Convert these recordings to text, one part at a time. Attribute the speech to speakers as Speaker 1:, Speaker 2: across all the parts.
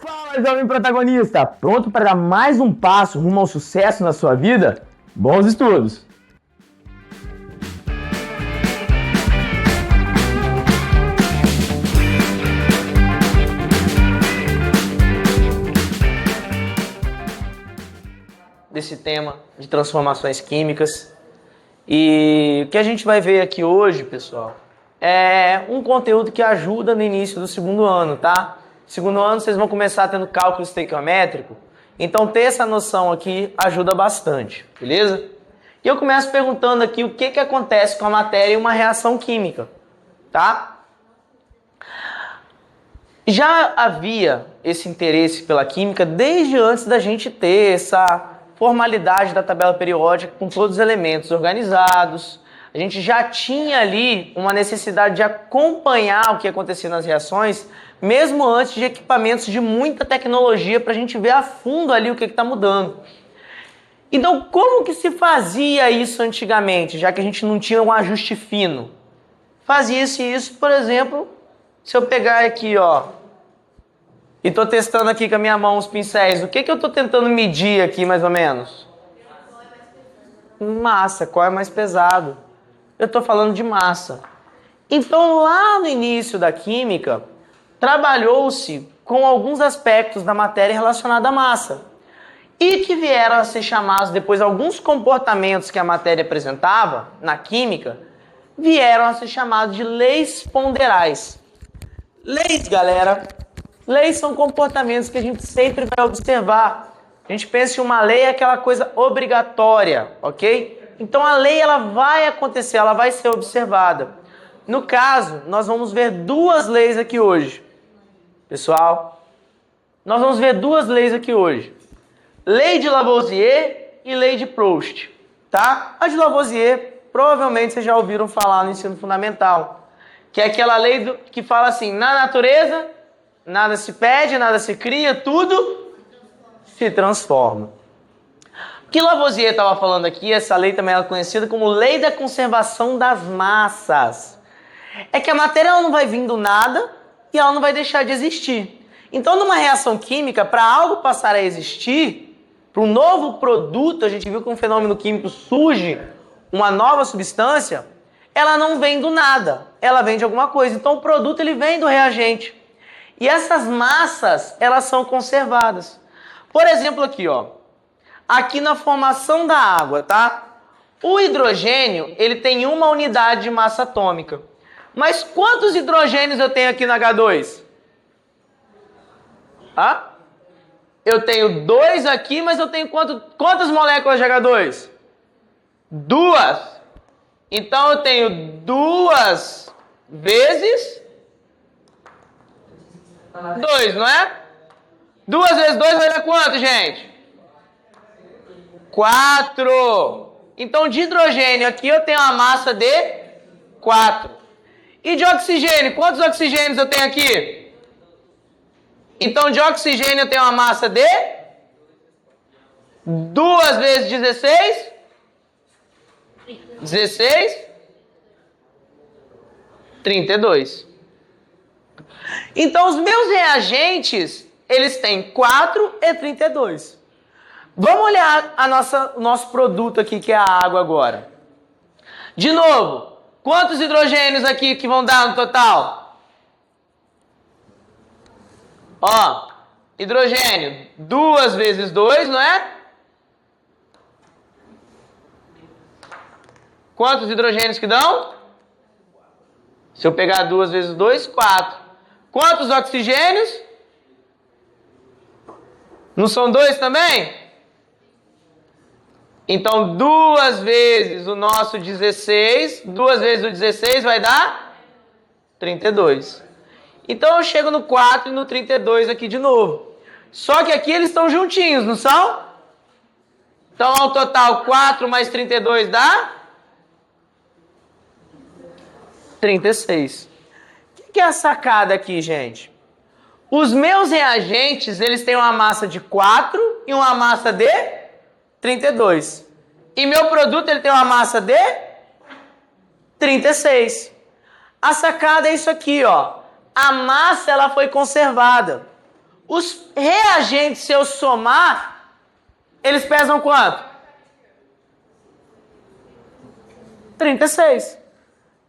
Speaker 1: Fala, jovem protagonista! Pronto para dar mais um passo rumo ao sucesso na sua vida? Bons estudos! Desse tema de transformações químicas. E o que a gente vai ver aqui hoje, pessoal, é um conteúdo que ajuda no início do segundo ano, tá? Segundo ano vocês vão começar tendo cálculo estequiométrico, então ter essa noção aqui ajuda bastante, beleza? E eu começo perguntando aqui o que acontece com a matéria em uma reação química, tá? Já havia esse interesse pela química desde antes da gente ter essa formalidade da tabela periódica com todos os elementos organizados. A gente já tinha ali uma necessidade de acompanhar o que acontecia nas reações, mesmo antes de equipamentos de muita tecnologia para a gente ver a fundo ali o que está mudando. Então, como que se fazia isso antigamente, já que a gente não tinha um ajuste fino? Fazia-se isso, por exemplo, se eu pegar aqui, ó, e estou testando aqui com a minha mão os pincéis, o que eu estou tentando medir aqui, mais ou menos? Massa, qual é mais pesado? Eu estou falando de massa. Então, lá no início da química, trabalhou-se com alguns aspectos da matéria relacionada à massa. E que vieram a ser chamados, depois, alguns comportamentos que a matéria apresentava, na química, vieram a ser chamados de leis ponderais. Leis, galera, leis são comportamentos que a gente sempre vai observar. A gente pensa que uma lei é aquela coisa obrigatória, ok? Então a lei ela vai acontecer, ela vai ser observada. No caso, nós vamos ver duas leis aqui hoje. Pessoal, nós vamos ver duas leis aqui hoje. Lei de Lavoisier e lei de Proust, tá? A de Lavoisier, provavelmente vocês já ouviram falar no ensino fundamental, que é aquela lei que fala assim, na natureza, nada se perde, nada se cria, tudo se transforma. O que Lavoisier estava falando aqui, essa lei também é conhecida como lei da conservação das massas. É que a matéria ela não vai vir do nada e ela não vai deixar de existir. Então, numa reação química, para algo passar a existir, para um novo produto, a gente viu que um fenômeno químico surge, uma nova substância, ela não vem do nada, ela vem de alguma coisa. Então, o produto ele vem do reagente. E essas massas, elas são conservadas. Por exemplo, aqui, ó. Aqui na formação da água, tá? O hidrogênio, ele tem uma unidade de massa atômica. Mas quantos hidrogênios eu tenho aqui no H2? Ah? Eu tenho 2 aqui, mas eu tenho quantas moléculas de H2? 2. Então eu tenho 2 vezes 2, não é? 2 vezes 2 vai dar quanto, gente? 4. Então, de hidrogênio aqui eu tenho uma massa de 4. E de oxigênio? Quantos oxigênios eu tenho aqui? Então, de oxigênio eu tenho uma massa de 2 vezes 16? 16? 32. Então, os meus reagentes, eles têm 4 e 32. Vamos olhar o nosso produto aqui, que é a água agora. De novo, quantos hidrogênios aqui que vão dar no total? Ó, hidrogênio, 2 vezes 2, não é? Quantos hidrogênios que dão? Se eu pegar 2 vezes 2, 4. Quantos oxigênios? Não são 2 também? Então, 2 vezes o nosso 16, 2 vezes o 16 vai dar 32. Então, eu chego no 4 e no 32 aqui de novo. Só que aqui eles estão juntinhos, não são? Então, ao total, 4 mais 32 dá 36. O que é a sacada aqui, gente? Os meus reagentes, eles têm uma massa de 4 e uma massa de 32. E meu produto, ele tem uma massa de 36. A sacada é isso aqui, ó. A massa, ela foi conservada. Os reagentes, se eu somar, eles pesam quanto? 36.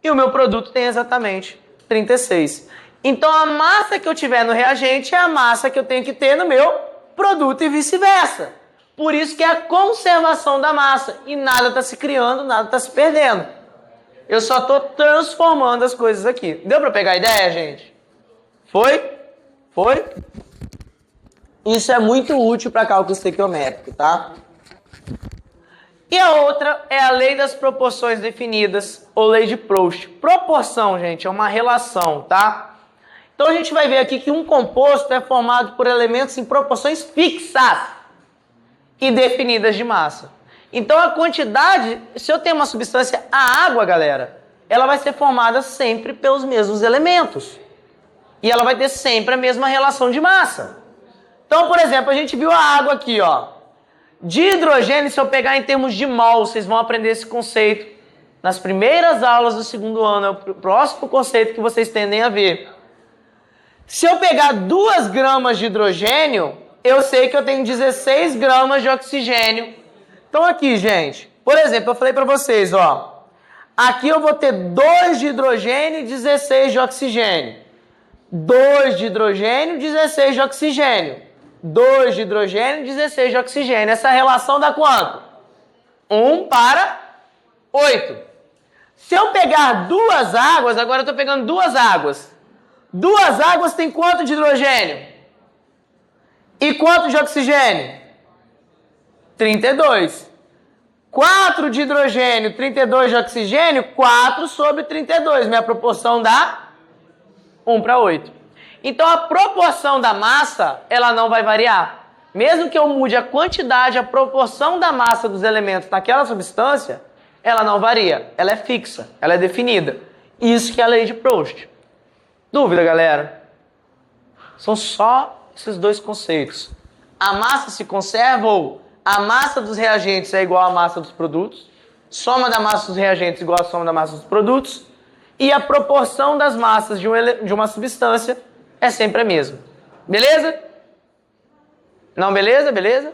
Speaker 1: E o meu produto tem exatamente 36. Então a massa que eu tiver no reagente é a massa que eu tenho que ter no meu produto e vice-versa. Por isso que é a conservação da massa. E nada está se criando, nada está se perdendo. Eu só estou transformando as coisas aqui. Deu para pegar a ideia, gente? Foi? Foi? Isso é muito útil para cálculo estequiométrico, tá? E a outra é a lei das proporções definidas, ou lei de Proust. Proporção, gente, é uma relação, tá? Então a gente vai ver aqui que um composto é formado por elementos em proporções fixas e definidas de massa. Então a quantidade, se eu tenho uma substância, a água, galera, ela vai ser formada sempre pelos mesmos elementos. E ela vai ter sempre a mesma relação de massa. Então, por exemplo, a gente viu a água aqui, ó. De hidrogênio, se eu pegar em termos de mol, vocês vão aprender esse conceito nas primeiras aulas do segundo ano. É o próximo conceito que vocês tendem a ver. Se eu pegar 2 gramas de hidrogênio, eu sei que eu tenho 16 gramas de oxigênio. Então aqui, gente, por exemplo, eu falei para vocês, ó. Aqui eu vou ter 2 de hidrogênio e 16 de oxigênio. 2 de hidrogênio, 16 de oxigênio. 2 de hidrogênio, 16 de oxigênio. Essa relação dá quanto? 1 para 8. Se eu pegar 2 águas, agora eu estou pegando 2 águas. 2 águas tem quanto de hidrogênio? E quanto de oxigênio? 32. 4 de hidrogênio, 32 de oxigênio, 4 sobre 32. Minha proporção dá 1 para 8. Então a proporção da massa, ela não vai variar. Mesmo que eu mude a quantidade, a proporção da massa dos elementos naquela substância, ela não varia. Ela é fixa, ela é definida. Isso que é a lei de Proust. Dúvida, galera? São só esses 2 conceitos. A massa se conserva ou a massa dos reagentes é igual à massa dos produtos, soma da massa dos reagentes igual à soma da massa dos produtos, e a proporção das massas de uma substância é sempre a mesma. Beleza? Não, beleza? Beleza?